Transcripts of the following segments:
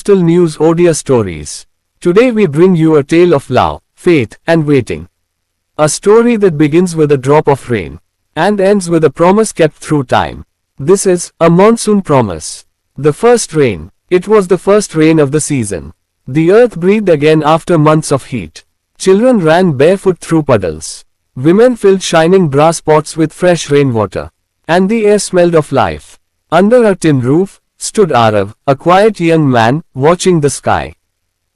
Coastal News Odia Stories. Today we bring you a tale of love, faith, and waiting. A story that begins with a drop of rain and ends with a promise kept through time. This is a monsoon promise. The first rain. It was the first rain of the season. The earth breathed again after months of heat. Children ran barefoot through puddles. Women filled shining brass pots with fresh rainwater. And the air smelled of life. Under a tin roof stood Arav, a quiet young man, watching the sky.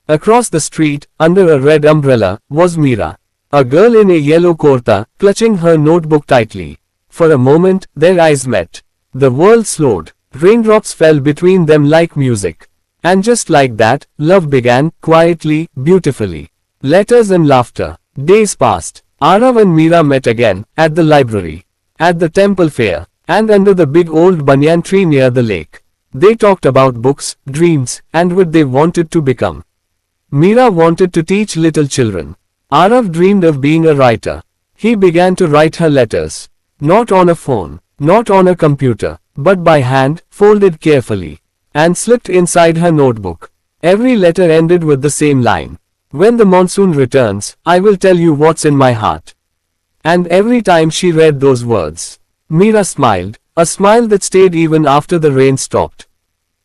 Across the street, under a red umbrella, was Meera, a girl in a yellow kurta, clutching her notebook tightly. For a moment, their eyes met. The world slowed. Raindrops fell between them like music. And just like that, love began, quietly, beautifully. Letters and laughter. Days passed. Arav and Meera met again, at the library, at the temple fair, and under the big old banyan tree near the lake. They talked about books, dreams, and what they wanted to become. Meera wanted to teach little children. Arav dreamed of being a writer. He began to write her letters. Not on a phone, not on a computer, but by hand, folded carefully, and slipped inside her notebook. Every letter ended with the same line. When the monsoon returns, I will tell you what's in my heart. And every time she read those words, Meera smiled, a smile that stayed even after the rain stopped.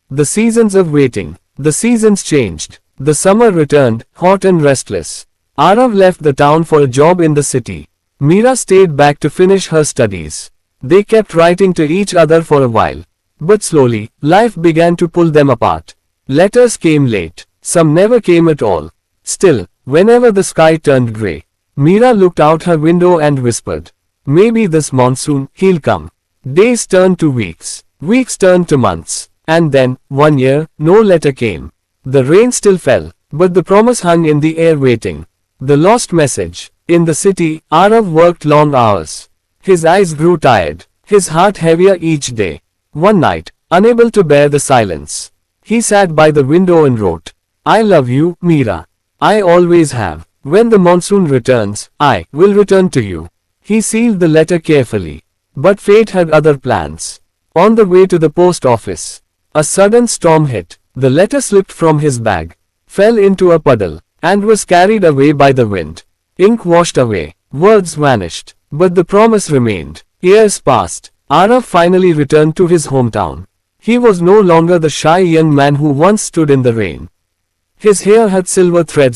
The seasons of waiting. The seasons changed. The summer returned, hot and restless. Arav left the town for a job in the city. Meera stayed back to finish her studies. They kept writing to each other for a while. But slowly, life began to pull them apart. Letters came late. Some never came at all. Still, whenever the sky turned grey, Meera looked out her window and whispered, maybe this monsoon, he'll come. Days turned to weeks. Weeks turned to months. And then, one year, no letter came. The rain still fell, but the promise hung in the air waiting. The lost message. In the city, Arav worked long hours. His eyes grew tired, his heart heavier each day. One night, unable to bear the silence, he sat by the window and wrote, I love you, Meera. I always have. When the monsoon returns, I will return to you. He sealed the letter carefully. But fate had other plans. On the way to the post office, a sudden storm hit. The letter slipped from his bag, fell into a puddle, and was carried away by the wind. Ink washed away. Words vanished. But the promise remained. Years passed. Arav finally returned to his hometown. He was no longer the shy young man who once stood in the rain. His hair had silver threads